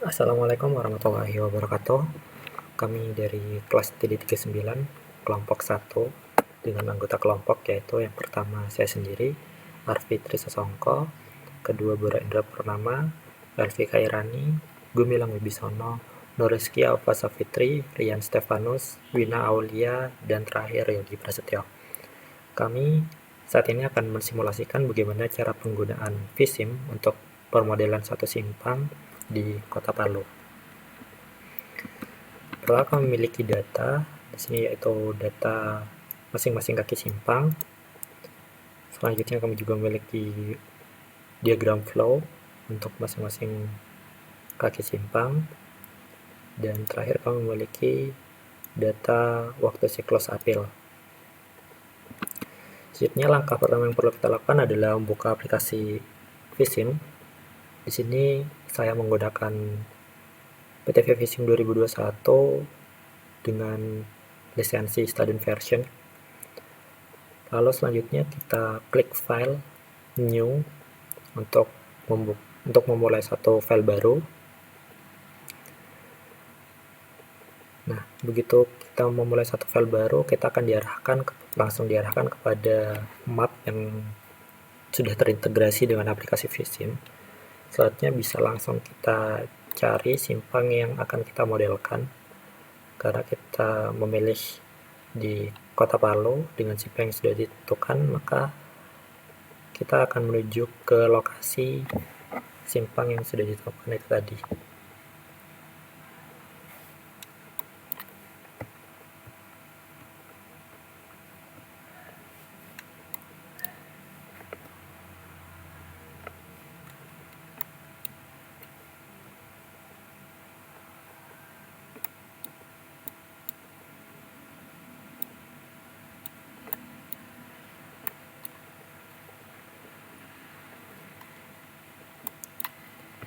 Assalamualaikum warahmatullahi wabarakatuh. Kami dari kelas TD39, kelompok 1, dengan anggota kelompok yaitu yang pertama saya sendiri, Arfi Trisasongko, kedua Bora Indra Purnama, Elvi Kairani, Gumilang Wibisono, Nuriski Alfa Safitri, Rian Stefanus, Wina Aulia, dan terakhir Yogi Prasetyo. Kami saat ini akan mensimulasikan bagaimana cara penggunaan vSIM untuk permodelan satu simpang di Kota Palu. Pertama kami memiliki data di sini yaitu data masing-masing kaki simpang. Selanjutnya kami juga memiliki diagram flow untuk masing-masing kaki simpang. Dan terakhir kami memiliki data waktu siklus apil. Selanjutnya langkah pertama yang perlu kita lakukan adalah membuka aplikasi vSIM. Di sini saya menggunakan PTV vSIM 2021 dengan lisensi student version. Lalu selanjutnya kita klik file new untuk memulai satu file baru. Nah, begitu kita memulai satu file baru, kita akan langsung diarahkan kepada map yang sudah terintegrasi dengan aplikasi vSIM. Selanjutnya bisa langsung kita cari simpang yang akan kita modelkan. Karena kita memilih di Kota Palu dengan simpang yang sudah ditentukan, maka kita akan menuju ke lokasi simpang yang sudah ditentukan itu tadi.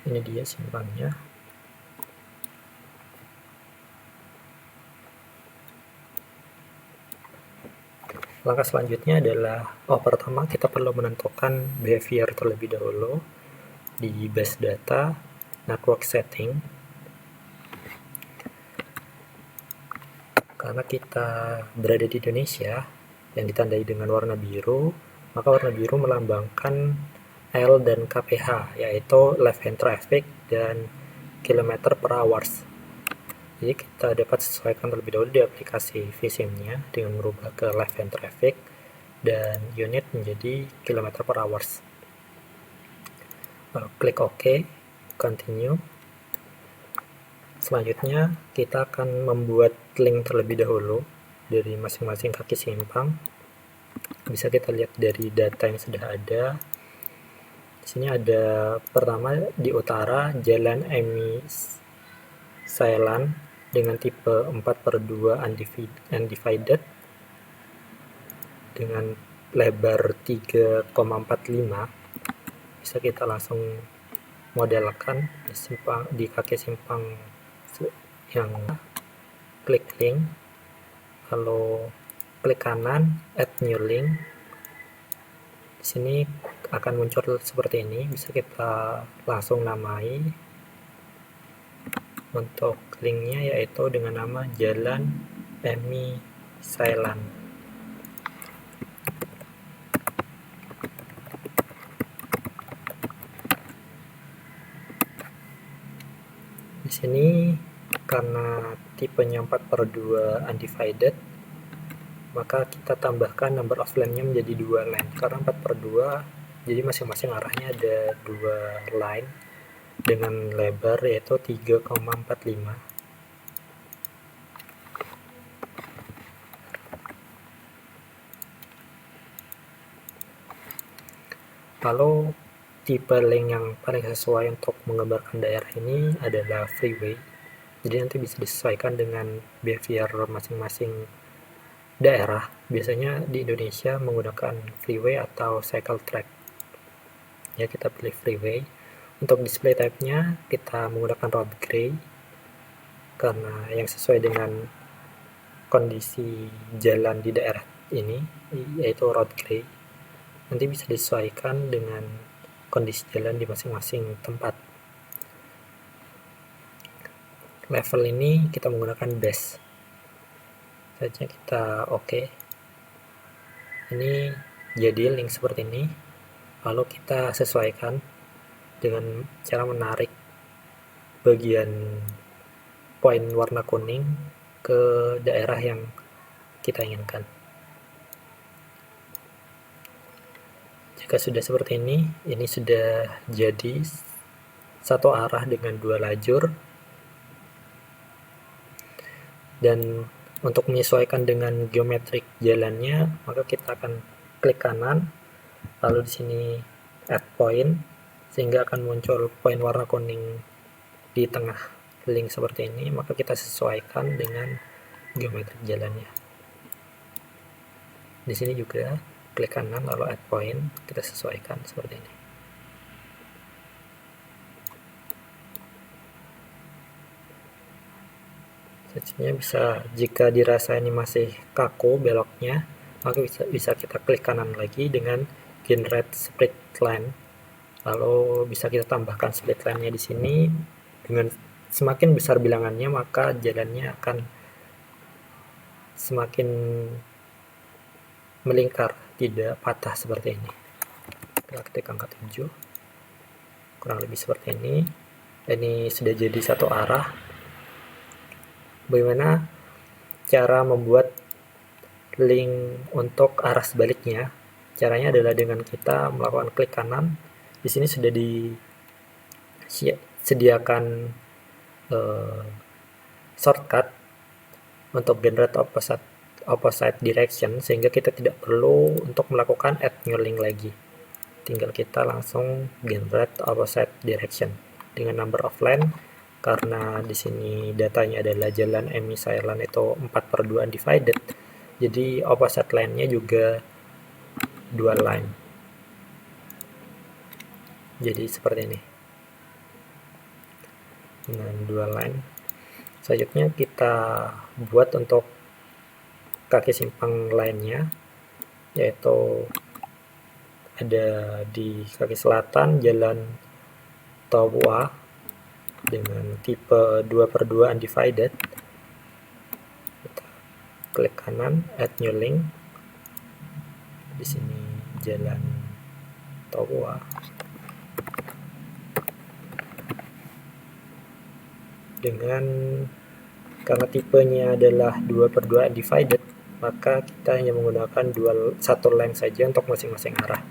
Ini dia simpangnya. Langkah selanjutnya adalah pertama kita perlu menentukan behavior terlebih dahulu di base data network setting. Karena kita berada di Indonesia yang ditandai dengan warna biru, maka warna biru melambangkan L dan KPH, yaitu left hand traffic dan kilometer per hours. Jadi kita dapat sesuaikan terlebih dahulu di aplikasi vSIM-nya dengan merubah ke left hand traffic dan unit menjadi kilometer per hours. Klik OK, continue. Selanjutnya kita akan membuat link terlebih dahulu dari masing-masing kaki simpang. Bisa kita lihat dari data yang sudah ada. Di sini ada pertama di utara Jalan Emi Sailan dengan tipe 4/2 undivided dengan lebar 3,45. Bisa kita langsung modelkan di kaki simpang yang klik link, lalu klik kanan add new link. Di sini akan muncul seperti ini, bisa kita langsung namai untuk linknya yaitu dengan nama Jalan Emi Sailan. Di sini karena tipenya 4/2 undivided, maka kita tambahkan number of line-nya menjadi 2 line. Karena 4/2, jadi masing-masing arahnya ada 2 line dengan lebar yaitu 3,45. Lalu tipe link yang paling sesuai untuk menggambarkan daerah ini adalah freeway. Jadi nanti bisa disesuaikan dengan behavior masing-masing daerah. Biasanya di Indonesia menggunakan freeway atau cycle track. Ya, kita pilih freeway. Untuk display type-nya kita menggunakan road gray karena yang sesuai dengan kondisi jalan di daerah ini yaitu road gray. Nanti bisa disesuaikan dengan kondisi jalan di masing-masing tempat. level ini kita menggunakan base saja, kita oke. Ini jadi link seperti ini, lalu kita sesuaikan dengan cara menarik bagian poin warna kuning ke daerah yang kita inginkan. Jika sudah seperti ini sudah jadi satu arah dengan 2 lajur. Dan untuk menyesuaikan dengan geometrik jalannya, maka kita akan klik kanan, lalu di sini add point, sehingga akan muncul poin warna kuning di tengah link seperti ini. Maka kita sesuaikan dengan geometrik jalannya. Di sini juga klik kanan lalu add point, kita sesuaikan seperti ini. Selanjutnya jika dirasa ini masih kaku beloknya, maka bisa kita klik kanan lagi dengan generate split line. Lalu bisa kita tambahkan split line-nya di sini. Dengan semakin besar bilangannya, maka jalannya akan semakin melingkar, tidak patah seperti ini. Kita ketik angka 7, kurang lebih seperti ini. Ini sudah jadi satu arah. Bagaimana cara membuat link untuk arah sebaliknya? Caranya adalah dengan kita melakukan klik kanan. Di sini sudah disediakan shortcut untuk generate opposite direction, sehingga kita tidak perlu untuk melakukan add new link lagi. Tinggal kita langsung generate opposite direction dengan number of line. Karena di sini datanya adalah jalan Emis Island itu 4/2 undivided, jadi opposite line-nya juga 2 line. Jadi seperti ini dengan 2 line. Selanjutnya kita buat untuk kaki simpang lainnya, yaitu ada di kaki selatan jalan Tobua dengan tipe 2/2 undivided. Kita klik kanan, add new link. Di sini jalan Tobua. Karena tipenya adalah 2/2 undivided, maka kita hanya menggunakan satu line saja untuk masing-masing arah.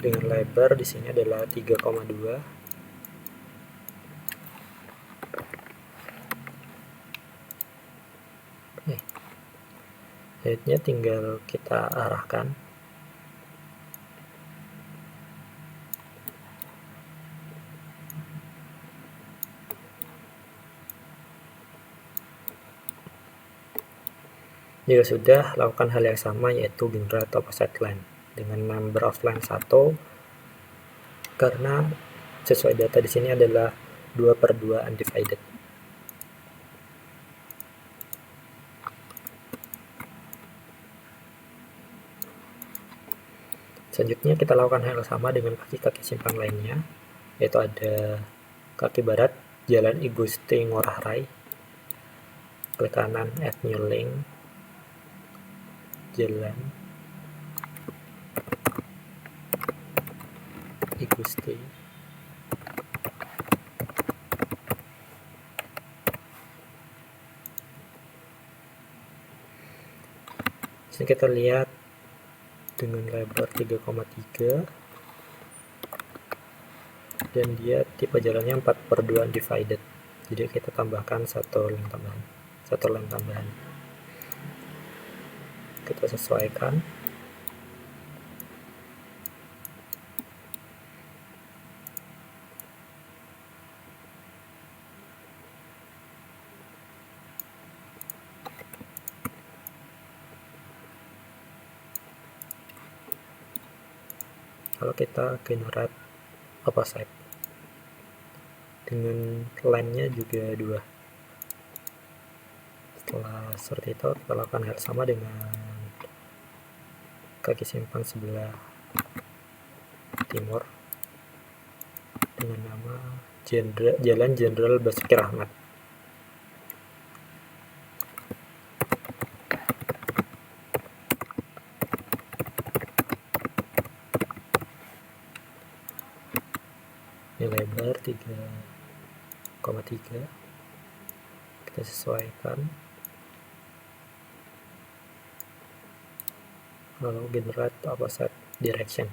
Dengan lebar di sini adalah 3,2. Selanjutnya tinggal kita arahkan. Jika sudah, lakukan hal yang sama, yaitu generate opposite line dengan number of line 1, karena sesuai data di sini adalah 2/2 undivided. Selanjutnya kita lakukan hal yang sama dengan kaki-kaki simpang lainnya, yaitu ada kaki barat jalan I Gusti Ngurah Rai, klik kanan add new link, jalan I Gusti. Sini kita lihat dengan lebar 3,3 dan dia tipe jalannya 4/2 undivided. Jadi kita tambahkan satu line tambahan. Kita sesuaikan. Kalau kita generate opposite dengan line-nya juga 2. Setelah seperti itu, kita lakukan hal sama dengan kaki simpang sebelah timur dengan nama Jalan Jenderal Basuki Rahmat. Ini lebar 3,3, kita sesuaikan, lalu generate opposite direction.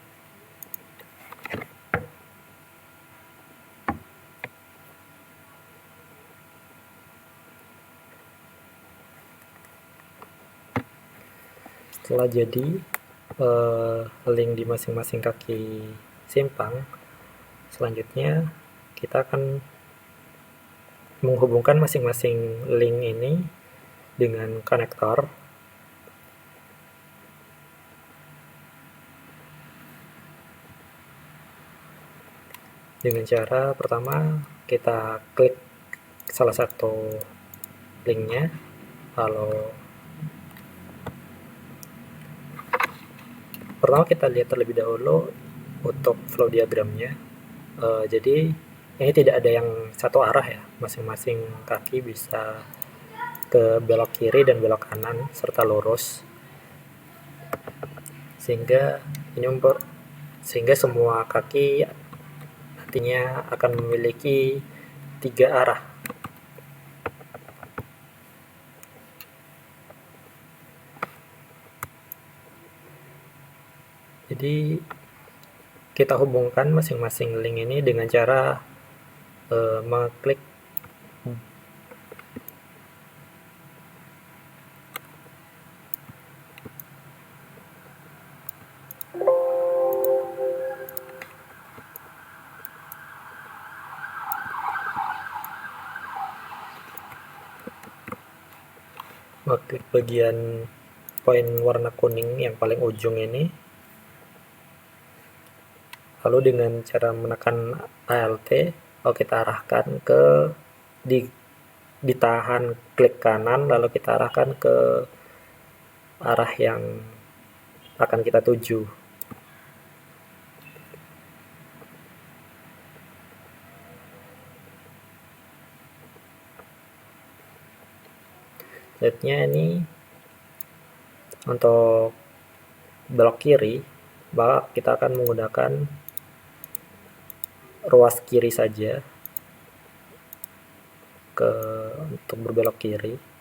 Setelah jadi link di masing-masing kaki simpang, selanjutnya kita akan menghubungkan masing-masing link ini dengan konektor. Dengan cara pertama kita klik salah satu linknya, lalu pertama kita lihat terlebih dahulu untuk flow diagramnya. Jadi ini tidak ada yang satu arah ya, masing-masing kaki bisa ke belok kiri dan belok kanan serta lurus, sehingga semua kaki nantinya akan memiliki 3 arah. Jadi kita hubungkan masing-masing link ini dengan cara mengklik bagian poin warna kuning yang paling ujung ini, lalu dengan cara menekan Alt, lalu kita arahkan ke ditahan klik kanan, lalu kita arahkan ke arah yang akan kita tuju. Selanjutnya ini untuk belok kiri, maka kita akan menggunakan ruas kiri saja untuk berbelok kiri.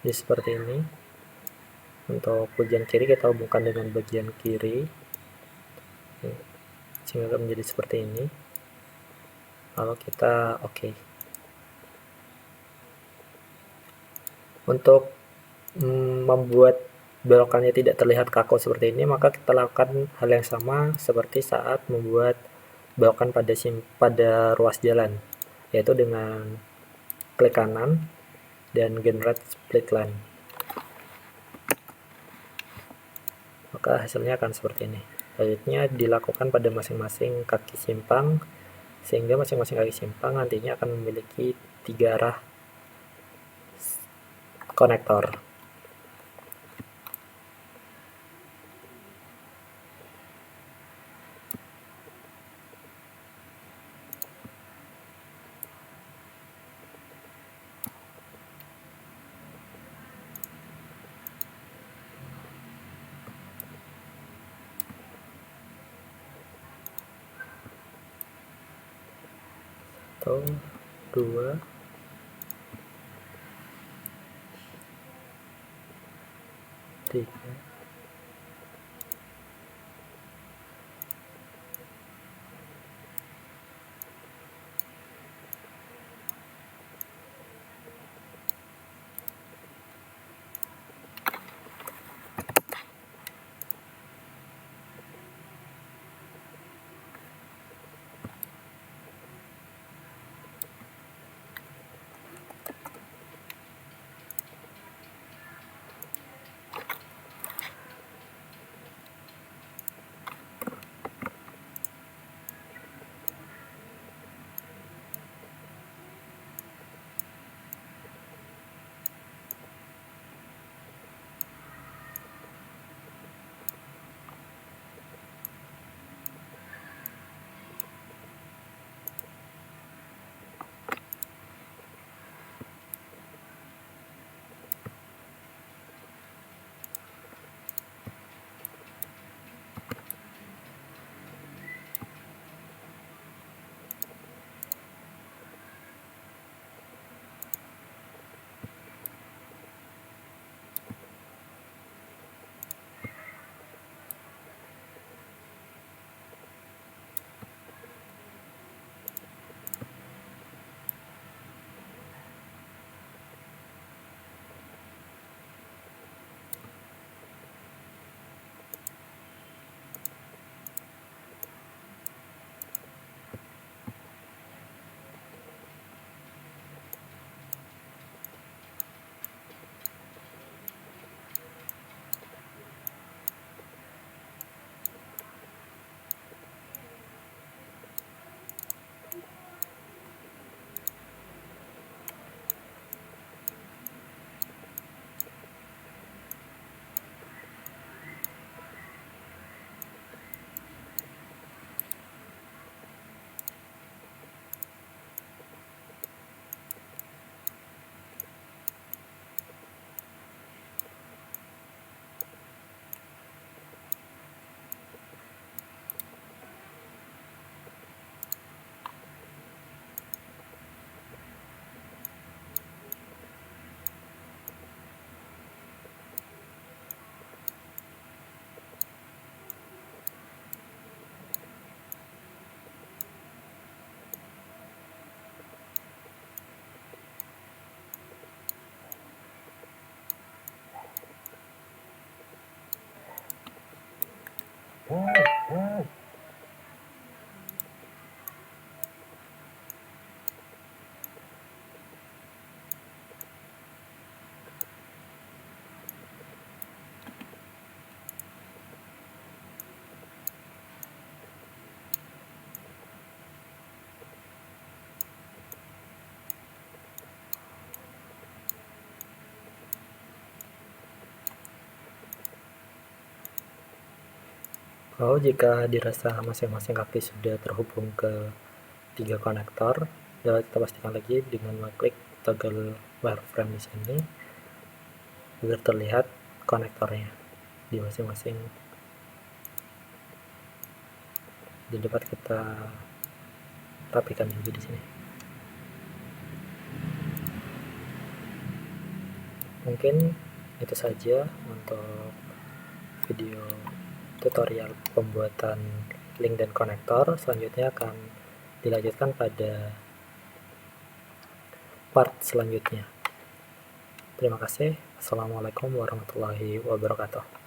Jadi seperti ini. Untuk bagian kiri kita hubungkan dengan bagian kiri sehingga menjadi seperti ini. Lalu kita oke. Untuk membuat belokannya tidak terlihat kaku seperti ini, maka kita lakukan hal yang sama seperti saat membuat belokan pada ruas jalan, yaitu dengan klik kanan dan generate split line. Maka hasilnya akan seperti ini. Selanjutnya dilakukan pada masing-masing kaki simpang, sehingga masing-masing kaki simpang nantinya akan memiliki 3 arah konektor. Satu, 2, 3. Jika dirasa masing-masing kaki sudah terhubung ke 3 konektor, dapat kita pastikan lagi dengan mengklik toggle wireframe di sini agar terlihat konektornya di masing-masing. Dan dapat kita rapikan juga di sini. Mungkin itu saja untuk video tutorial pembuatan link dan konektor. Selanjutnya akan dilanjutkan pada part selanjutnya. Terima kasih. Assalamualaikum warahmatullahi wabarakatuh.